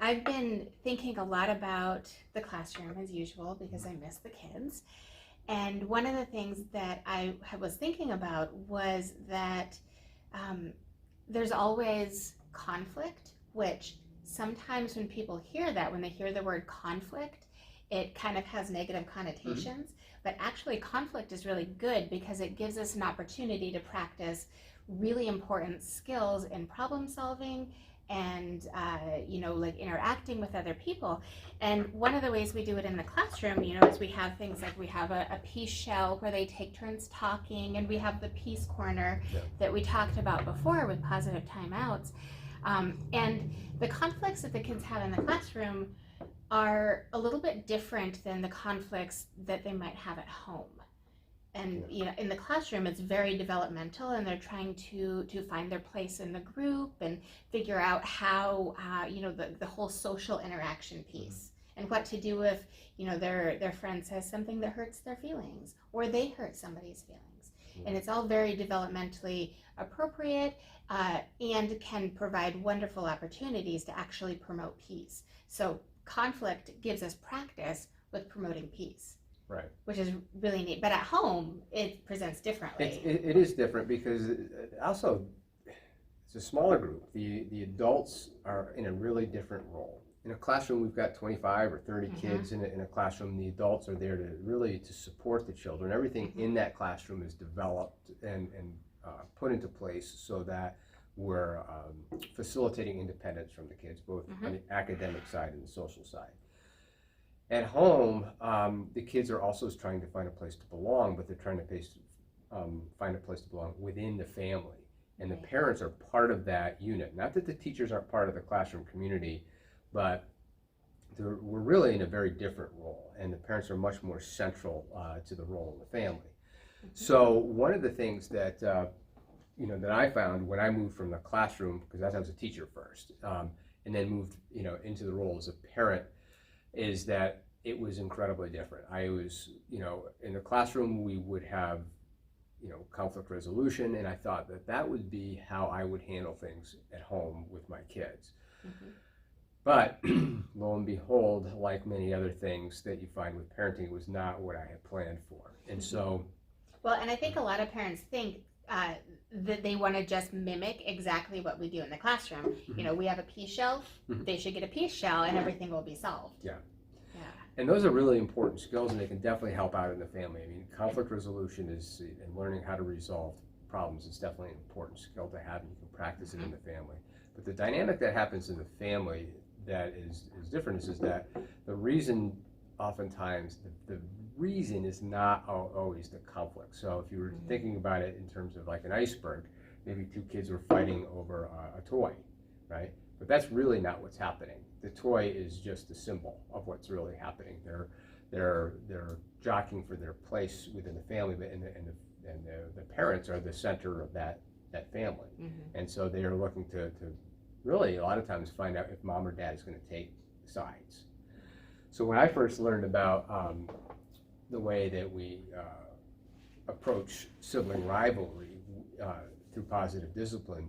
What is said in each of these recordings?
I've been thinking a lot about the classroom as usual because I miss the kids. And one of the things that I was thinking about was that um, there's always conflict, which sometimes when people hear that, when they hear the word conflict, it kind of has negative connotations. But actually, conflict is really good because it gives us an opportunity to practice really important skills in problem solving and like interacting with other people. And one of the ways we do it in the classroom, is we have things like we have a peace shell where they take turns talking, and we have the peace corner that we talked about before with positive timeouts. And the conflicts that the kids have in the classroom are a little bit different than the conflicts that they might have at home. And in the classroom, it's very developmental, and they're trying to find their place in the group and figure out how the whole social interaction piece, and what to do if their friend says something that hurts their feelings, or they hurt somebody's feelings. And it's all very developmentally appropriate, and can provide wonderful opportunities to actually promote peace. So conflict gives us practice with promoting peace. Right. Which is really neat. But at home, it presents differently. It is different because also it's a smaller group. The adults are in a really different role. In a classroom, we've got 25 or 30 kids in a classroom. The adults are there to support the children. Everything in that classroom is developed and put into place so that we're facilitating independence from the kids, both on the academic side and the social side. At home, the kids are also trying to find a place to belong, but they're trying to find a place to belong within the family. And the parents are part of that unit. Not that the teachers aren't part of the classroom community, but we're really in a very different role, and the parents are much more central to the role in the family. So one of the things that that I found when I moved from the classroom, because I was a teacher first, and then moved into the role as a parent, is that it was incredibly different. I was, in the classroom we would have, conflict resolution, and I thought that would be how I would handle things at home with my kids. But lo and behold, like many other things that you find with parenting, it was not what I had planned for. And so... Well, and I think a lot of parents think that they want to just mimic exactly what we do in the classroom. We have a peace shelf, they should get a peace shell, and everything will be solved. Yeah. And those are really important skills, and they can definitely help out in the family. I mean, conflict resolution and learning how to resolve problems is definitely an important skill to have, and you can practice it in the family. But the dynamic that happens in the family that is different is that the reason, oftentimes, the reason is not always the conflict. So if you were thinking about it in terms of like an iceberg, maybe two kids were fighting over a toy, right? But that's really not what's happening. The toy is just a symbol of what's really happening. They're jockeying for their place within the family, and the parents are the center of that family. And so they are looking to really, a lot of times, find out if mom or dad is going to take sides. So when I first learned about the way that we approach sibling rivalry through positive discipline,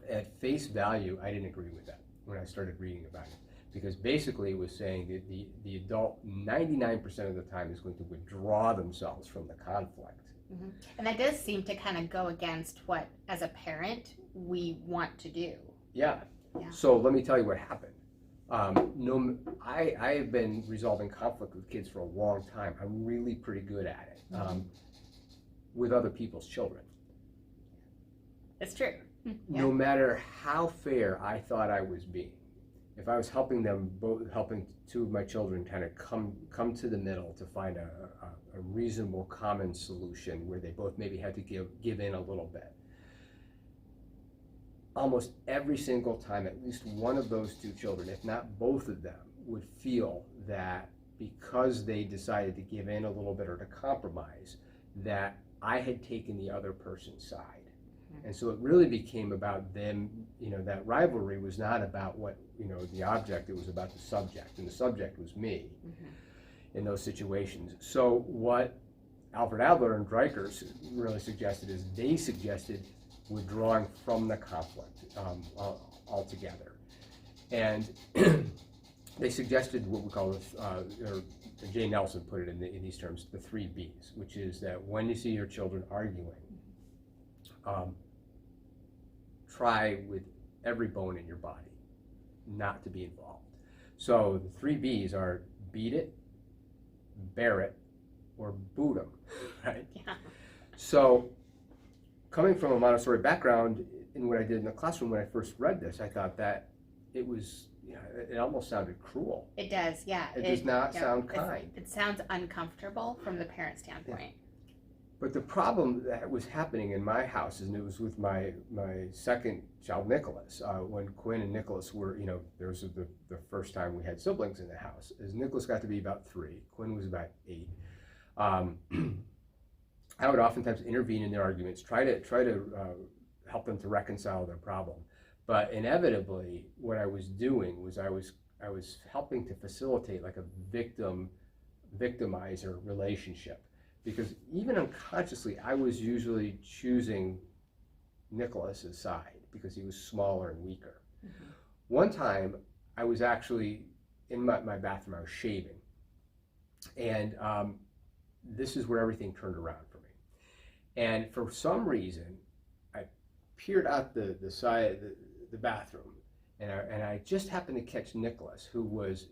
at face value, I didn't agree with that when I started reading about it, because basically it was saying that the adult 99% of the time is going to withdraw themselves from the conflict. And that does seem to kind of go against what, as a parent, we want to do. Yeah. So let me tell you what happened. I have been resolving conflict with kids for a long time. I'm really pretty good at it with other people's children. It's true. No matter how fair I thought I was being, if I was helping two of my children kind of come to the middle to find a reasonable common solution where they both maybe had to give in a little bit, almost every single time, at least one of those two children, if not both of them, would feel that because they decided to give in a little bit or to compromise, that I had taken the other person's side. And so it really became about them, that rivalry was not about what, the object, it was about the subject, and the subject was me in those situations. So what Alfred Adler and Dreikers really suggested is they suggested withdrawing from the conflict altogether. And they suggested what we call, or Jay Nelson put it in these terms, the 3 Bs, which is that when you see your children arguing, try with every bone in your body not to be involved. So the 3 Bs are beat it, bear it, or boot them, right? Yeah. So coming from a Montessori background, in what I did in the classroom when I first read this, I thought that it was, it almost sounded cruel. It does, yeah. It does not sound kind. It sounds uncomfortable from the parent standpoint. But the problem that was happening in my house, and it was with my second child, Nicholas, when Quinn and Nicholas were, there was the first time we had siblings in the house. As Nicholas got to be about 3, Quinn was about 8. I would oftentimes intervene in their arguments, try to help them to reconcile their problem. But inevitably, what I was doing was I was helping to facilitate like a victimizer relationship, because even unconsciously, I was usually choosing Nicholas's side because he was smaller and weaker. Mm-hmm. One time, I was actually in my bathroom. I was shaving, and this is where everything turned around for me. And for some reason, I peered out the side of the bathroom, and I just happened to catch Nicholas, who was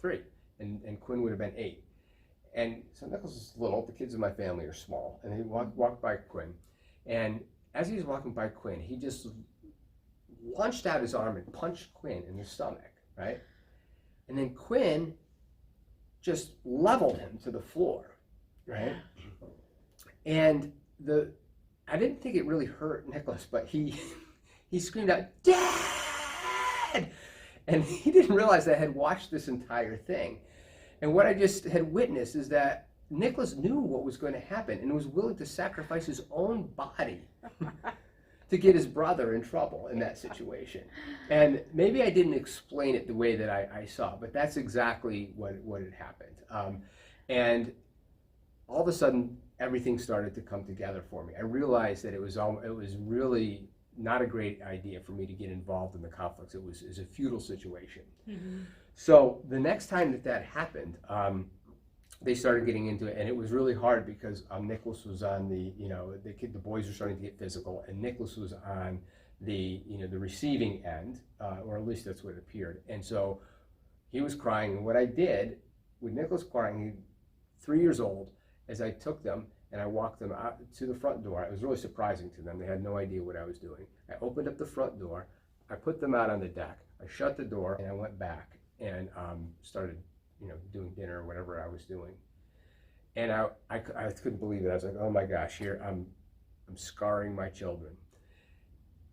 3, and Quinn would have been 8. And so Nicholas is little. The kids in my family are small, and he walked by Quinn, and as he was walking by Quinn, he just launched out his arm and punched Quinn in the stomach, right? And then Quinn just leveled him to the floor, right? And I didn't think it really hurt Nicholas, but he screamed out, "Dad!" And he didn't realize I had watched this entire thing. And what I just had witnessed is that Nicholas knew what was going to happen and was willing to sacrifice his own body to get his brother in trouble in that situation. And maybe I didn't explain it the way that I saw, but that's exactly what had happened. And all of a sudden, everything started to come together for me. I realized that it was really not a great idea for me to get involved in the conflicts. It was a futile situation. Mm-hmm. So the next time that happened, they started getting into it, and it was really hard because Nicholas was on the boys were starting to get physical, and Nicholas was on the receiving end, or at least that's what it appeared. And so he was crying, and what I did with Nicholas crying, he's 3 years old, as I took them and I walked them out to the front door. It was really surprising to them. They had no idea what I was doing. I opened up the front door, I put them out on the deck, I shut the door, and I went back and started doing dinner or whatever I was doing. And I couldn't believe it. I was like, oh my gosh, here I'm scarring my children,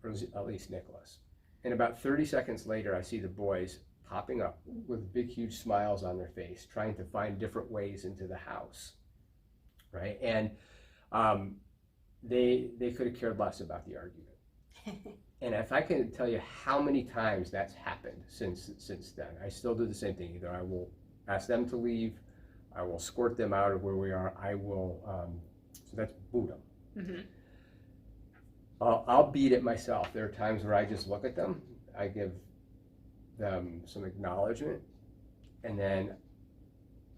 or at least Nicholas. And about 30 seconds later, I see the boys popping up with big, huge smiles on their face, trying to find different ways into the house, right? And they could have cared less about the argument. And if I can tell you how many times that's happened since then, I still do the same thing. Either I will ask them to leave, I will escort them out of where we are, I will, so that's boot them. Mm-hmm. I'll beat it myself. There are times where I just look at them, I give them some acknowledgement, and then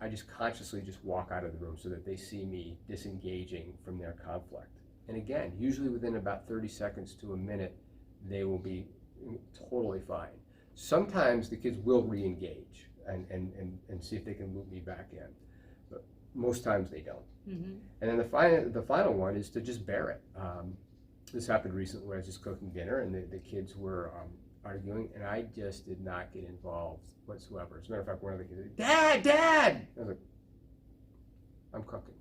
I just consciously just walk out of the room so that they see me disengaging from their conflict. And again, usually within about 30 seconds to a minute, they will be totally fine. Sometimes the kids will re-engage and see if they can loop me back in, but most times they don't. Mm-hmm. And then the final one is to just bear it. This happened recently where I was just cooking dinner and the kids were arguing, and I just did not get involved whatsoever. As a matter of fact, one of the kids said, Dad! I was like, I'm cooking.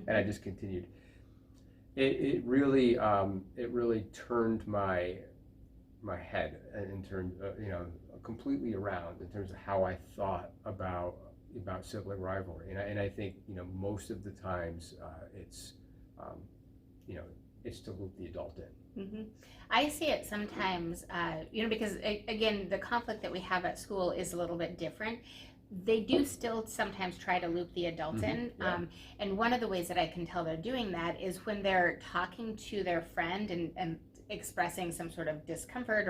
And I just continued. It really turned my head and turned completely around in terms of how I thought about sibling rivalry. And I think most of the times it's to loop the adult in. Mm-hmm. I see it sometimes, because again, the conflict that we have at school is a little bit different. They do still sometimes try to loop the adult mm-hmm. in. Yeah. And one of the ways that I can tell they're doing that is when they're talking to their friend and expressing some sort of discomfort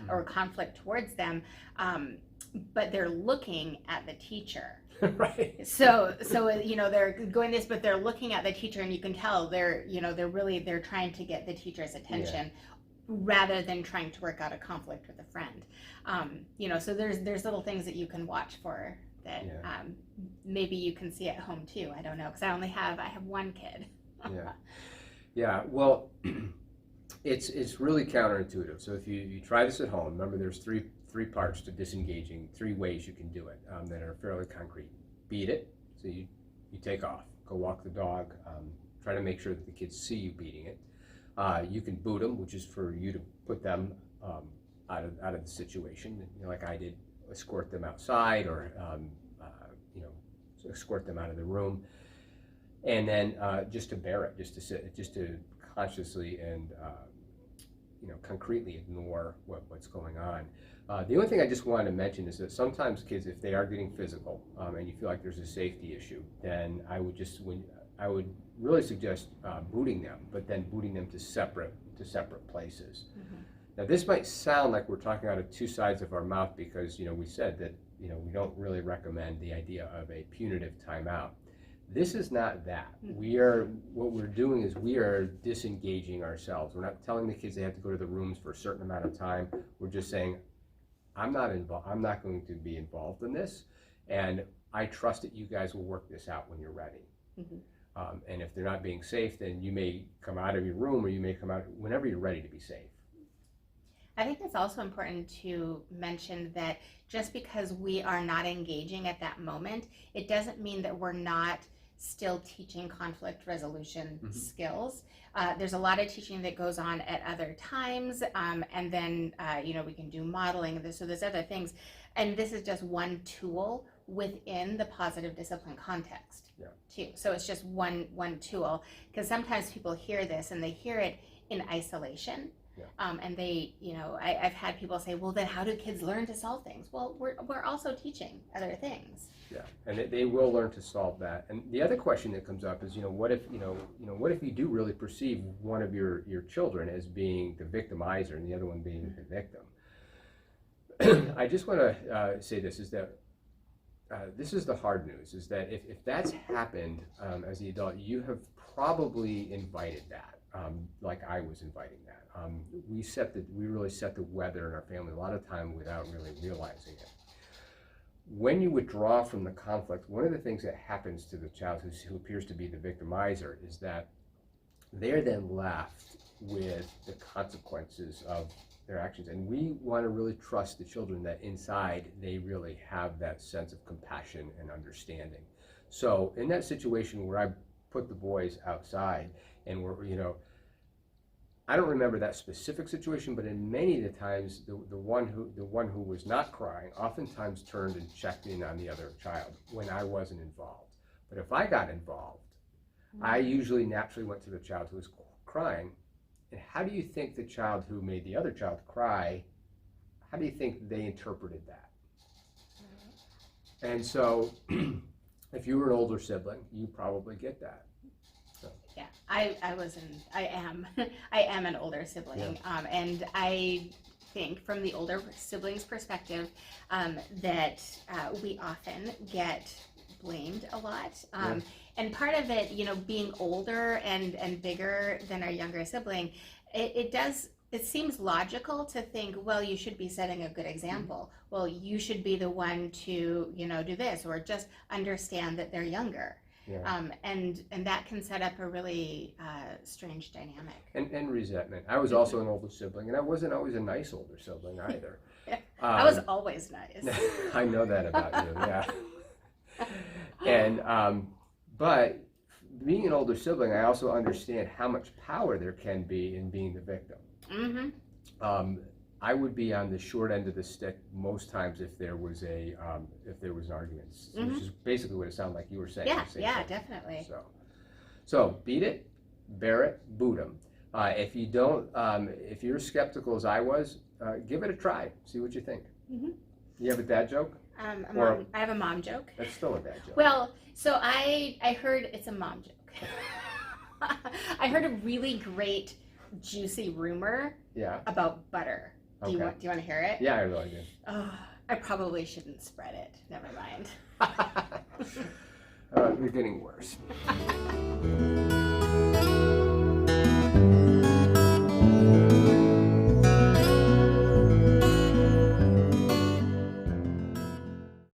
or conflict towards them, but they're looking at the teacher. Right. So they're going this, but they're looking at the teacher, and you can tell they're trying to get the teacher's attention rather than trying to work out a conflict with a friend. So there's little things that you can watch for that maybe you can see at home too. I don't know, because I have one kid. Yeah. Well, it's really counterintuitive. So if you try this at home, remember there's three parts to disengaging, 3 ways you can do it that are fairly concrete. Beat it, so you take off, go walk the dog, try to make sure that the kids see you beating it. You can boot them, which is for you to put them out of the situation, like I did, escort them outside or escort them out of the room. And then just to bear it, just to consciously and concretely ignore what's going on. The only thing I just wanted to mention is that sometimes kids, if they are getting physical and you feel like there's a safety issue, then I would really suggest booting them, but then booting them to separate places. Mm-hmm. Now this might sound like we're talking out of 2 sides of our mouth because we said that we don't really recommend the idea of a punitive timeout. This is not that. What we're doing is we are disengaging ourselves. We're not telling the kids they have to go to the rooms for a certain amount of time. We're just saying, I'm not going to be involved in this, and I trust that you guys will work this out when you're ready. Mm-hmm. And if they're not being safe, then you may come out of your room, or you may come out whenever you're ready to be safe. I think it's also important to mention that just because we are not engaging at that moment, it doesn't mean that we're not still teaching conflict resolution skills. There's a lot of teaching that goes on at other times, and then we can do modeling. So there's other things, and this is just one tool within the positive discipline context too. So it's just one tool, because sometimes people hear this and they hear it in isolation. And they, I've had people say, well, then how do kids learn to solve things? Well, we're also teaching other things. Yeah, and they will learn to solve that. And the other question that comes up is, what if you do really perceive one of your children as being the victimizer and the other one being the victim? I just want to say this is that this is the hard news, is that if that's happened as the adult, you have probably invited that, like I was inviting that. We really set the weather in our family a lot of time without really realizing it. When you withdraw from the conflict, one of the things that happens to the child who appears to be the victimizer is that they're then left with the consequences of their actions. And we want to really trust the children that inside they really have that sense of compassion and understanding. So in that situation where I put the boys outside and I don't remember that specific situation, but in many of the times, the one who was not crying oftentimes turned and checked in on the other child when I wasn't involved. But if I got involved, I usually naturally went to the child who was crying. And how do you think the child who made the other child cry, how do you think they interpreted that? And so, if you were an older sibling, you probably get that. Yeah, I am an older sibling, and I think from the older siblings' perspective that we often get blamed a lot, and part of it, being older and bigger than our younger sibling, it seems logical to think, well, you should be setting a good example. Well, you should be the one to do this, or just understand that they're younger. Yeah. And that can set up a really strange dynamic. And resentment. I was also an older sibling, and I wasn't always a nice older sibling either. I was always nice. I know that about you, yeah. And but being an older sibling, I also understand how much power there can be in being the victim. Mm-hmm. I would be on the short end of the stick most times if there was an argument, which is basically what it sounded like you were saying. Yeah, definitely. So beat it, bear it, boot them. If you don't, if you're skeptical as I was, give it a try. See what you think. Mm-hmm. You have a dad joke? I have a mom joke. That's still a dad joke. Well, so I heard it's a mom joke. I heard a really great juicy rumor Yeah. about butter. Do you Okay. want to hear it? Yeah, I really do. Oh, I probably shouldn't spread it. Never mind. You're getting worse.